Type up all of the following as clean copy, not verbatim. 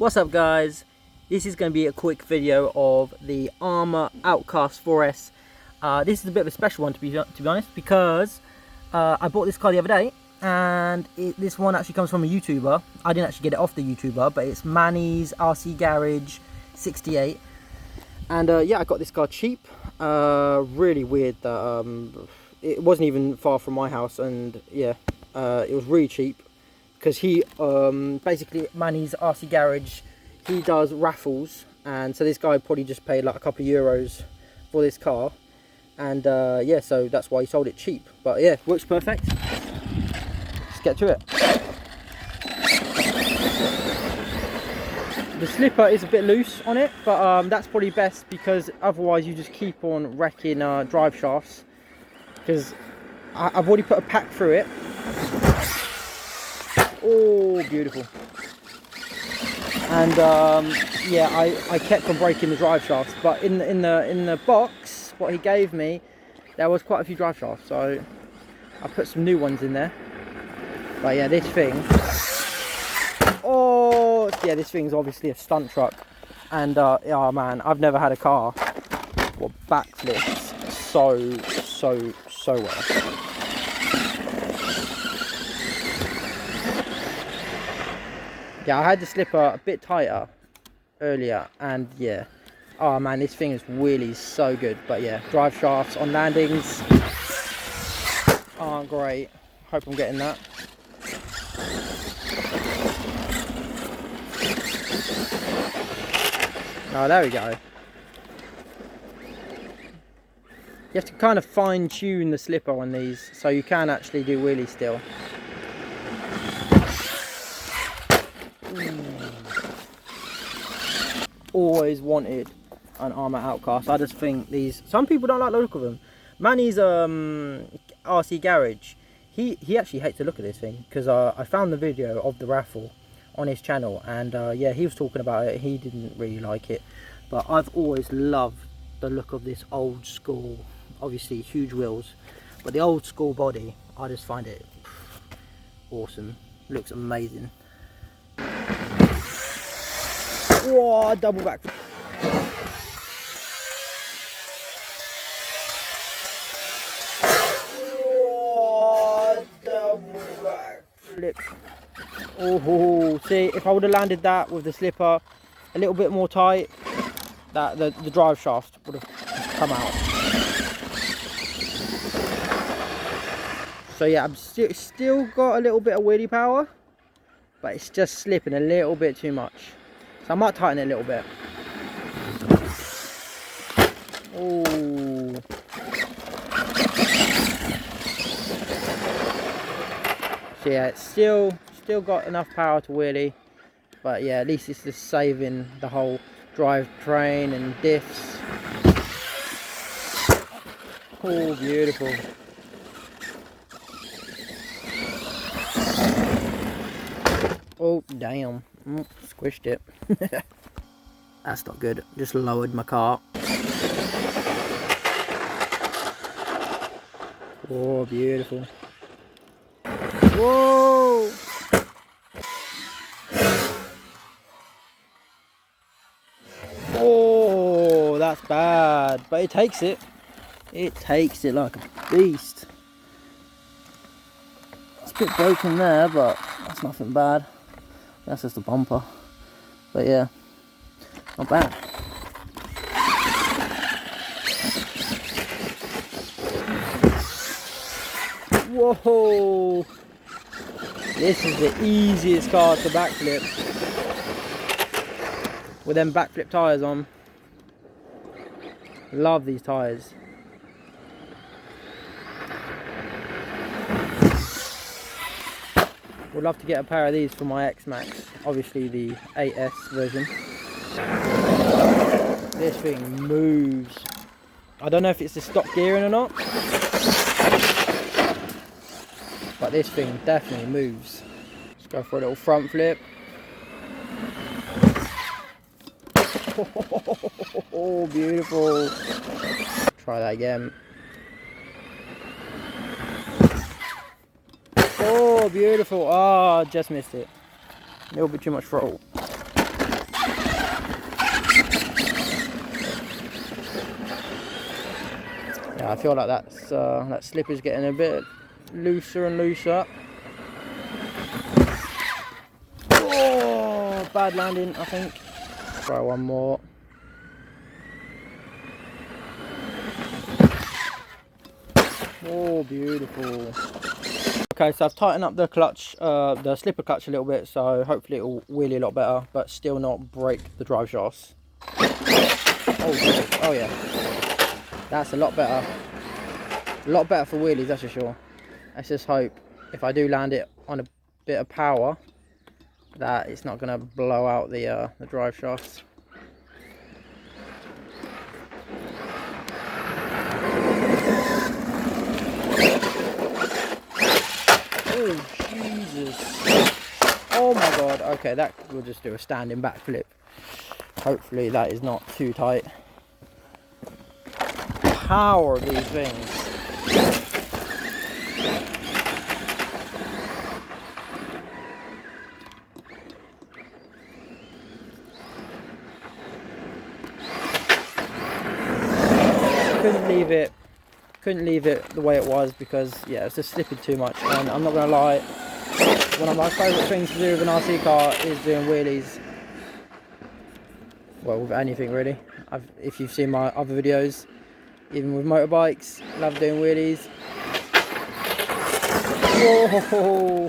What's up guys, this is going to be a quick video of the Arrma Outcast 4S. This is a bit of a special one to be honest, because I bought this car the other day, and this one actually comes from a YouTuber. I didn't actually get it off the YouTuber, but it's Manny's RC Garage 68. And yeah, I got this car cheap. Really weird that it wasn't even far from my house, and yeah, it was really cheap. Because he, basically Manny's RC Garage, he does raffles, and so this guy probably just paid like a couple of euros for this car, and yeah, so that's why he sold it cheap. But yeah, works perfect. Let's get to it. The slipper is a bit loose on it, but that's probably best, because otherwise you just keep on wrecking drive shafts. Because I've already put a pack through it. Oh, beautiful. And yeah, I kept on breaking the drive shafts, but in the box what he gave me, there was quite a few drive shafts, so I put some new ones in there. But yeah, this thing, oh yeah, this thing's obviously a stunt truck, and oh man, I've never had a car what backflips so well. Yeah, I had the slipper a bit tighter earlier, and yeah, oh man, this thing is wheelies so good. But yeah, drive shafts on landings aren't great. Hope I'm getting that. Oh, there we go. You have to kind of fine tune the slipper on these, so you can actually do wheelies still. Always wanted an Arrma Outcast. I just think these, some people don't like the look of them. Manny's RC Garage, he actually hates the look of this thing, because I found the video of the raffle on his channel, and yeah, he was talking about it. He didn't really like it, but I've always loved the look of this old school, obviously huge wheels, but the old school body, I just find it awesome. Looks amazing. Whoa, double back. Whoa, double back flip. Oh, see, if I would have landed that with the slipper a little bit more tight, that the drive shaft would have come out. So yeah, I'm still got a little bit of wheelie power, but it's just slipping a little bit too much. So I might tighten it a little bit. Oh. So yeah, it's still got enough power to wheelie, but yeah, at least it's just saving the whole drivetrain and diffs. Oh, beautiful. Oh, damn. Squished it. That's not good. Just lowered my car. Oh, beautiful. Whoa! Oh, that's bad. But it takes it. It takes it like a beast. It's a bit broken there, but that's nothing bad. That's just a bumper. But yeah, not bad. Whoa! This is the easiest car to backflip with them backflip tyres on. Love these tyres. Would love to get a pair of these for my X-Max, obviously the 8S version. This thing moves. I don't know if it's the stock gearing or not, but this thing definitely moves. Let's go for a little front flip. Oh, beautiful. Try that again. Oh, beautiful. Oh, just missed it. A little bit too much throttle. I feel like that slip is getting a bit looser and looser. Oh, bad landing, I think. Try one more. Oh, beautiful. Okay, so I've tightened up the clutch, the slipper clutch a little bit, so hopefully it will wheelie a lot better, but still not break the drive shafts. Oh yeah, that's a lot better. A lot better for wheelies, that's for sure. Let's just hope if I do land it on a bit of power that it's not going to blow out the drive shafts. Oh Jesus! Oh my God! Okay, that will just do a standing backflip. Hopefully that is not too tight. Power of these things. Couldn't leave it the way it was because yeah, it's just slipping too much. And I'm not gonna lie, one of my favourite things to do with an RC car is doing wheelies. Well, with anything really. If you've seen my other videos, even with motorbikes, love doing wheelies. Whoa!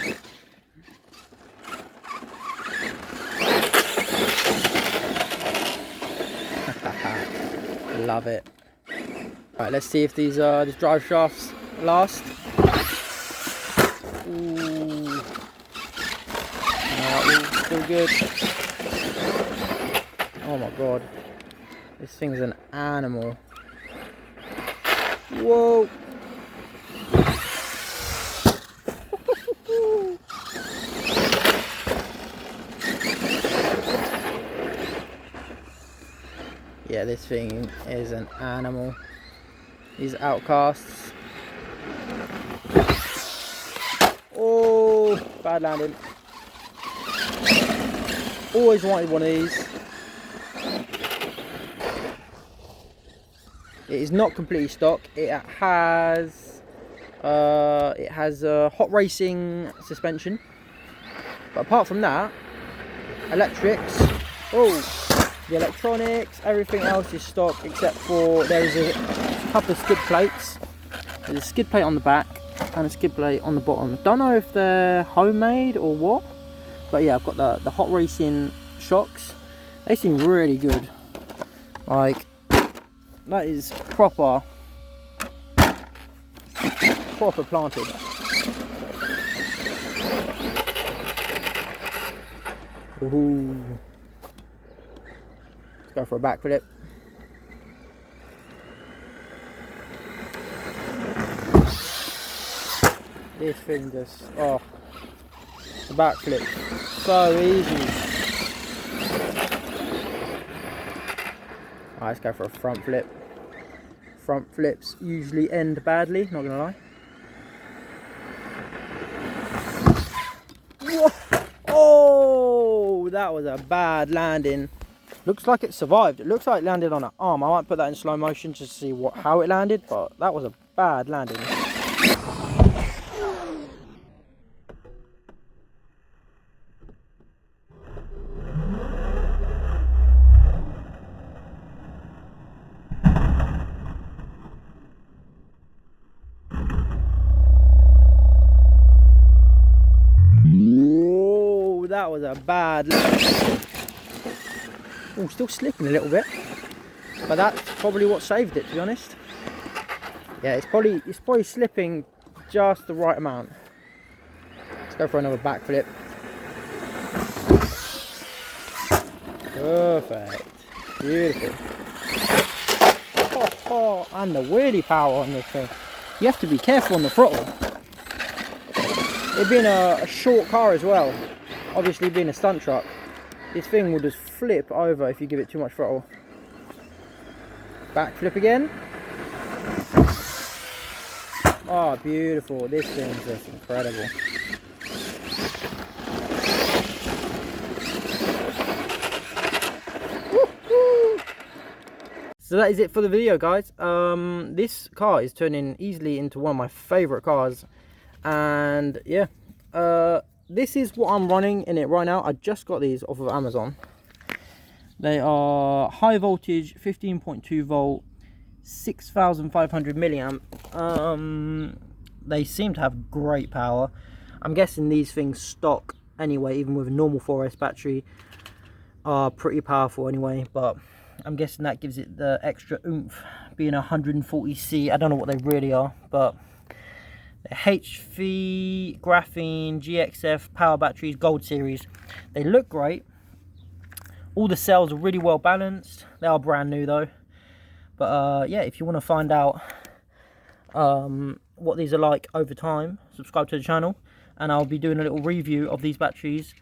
Love it. Right, let's see if these drive shafts last. Ooh. Still good. Oh my God, this thing's an animal. Whoa. Yeah, this thing is an animal. These Outcasts. Oh, bad landing. Always wanted one of these. It is not completely stock. It has a hot racing suspension, but apart from that, electrics. Oh, the electronics, everything else is stock except for there is a couple of skid plates. There's a skid plate on the back and a skid plate on the bottom. Don't know if they're homemade or what, but yeah, I've got the hot racing shocks. They seem really good. Like, that is proper planted. Ooh. Let's go for a backflip. This thing just, oh, the backflip, so easy. Alright, let's go for a front flip. Front flips usually end badly, not gonna lie. Whoa. Oh, that was a bad landing. Looks like it survived. It looks like it landed on an arm. I might put that in slow motion just to see how it landed, but that was a bad landing. Whoa, that was a bad landing. Oh, still slipping a little bit, but that's probably what saved it, to be honest. Yeah, it's probably slipping just the right amount. Let's go for another backflip. Perfect, beautiful. Oh, and the wheelie power on this thing. You have to be careful on the throttle. It being a short car as well, obviously being a stunt truck, this thing will just flip over if you give it too much throttle. Backflip again. Oh, beautiful. This thing's just incredible. So that is it for the video, guys. This car is turning easily into one of my favorite cars, and yeah, this is what I'm running in it right now. I just got these off of Amazon. They are high voltage 15.2 volt 6,500 milliamp. They seem to have great power. I'm guessing these things stock anyway, even with a normal 4S battery, are pretty powerful anyway, but I'm guessing that gives it the extra oomph, being 140C. I don't know what they really are, but the HV graphene GXF power batteries, gold series. They look great. All the cells are really well balanced. They are brand new though. But yeah, if you want to find out what these are like over time, subscribe to the channel, and I'll be doing a little review of these batteries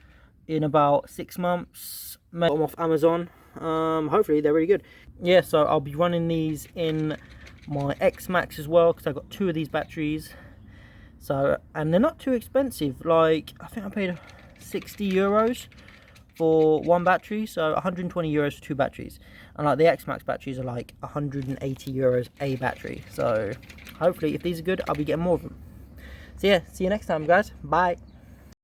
in about 6 months. Got them off Amazon. Hopefully they're really good. Yeah, so I'll be running these in my X Max as well, because I've got 2 of these batteries. So, and they're not too expensive. Like, I think I paid 60 euros for 1 battery, so 120 euros for 2 batteries. And like the X Max batteries are like 180 euros a battery. So hopefully if these are good, I'll be getting more of them. So yeah, see you next time, guys. Bye.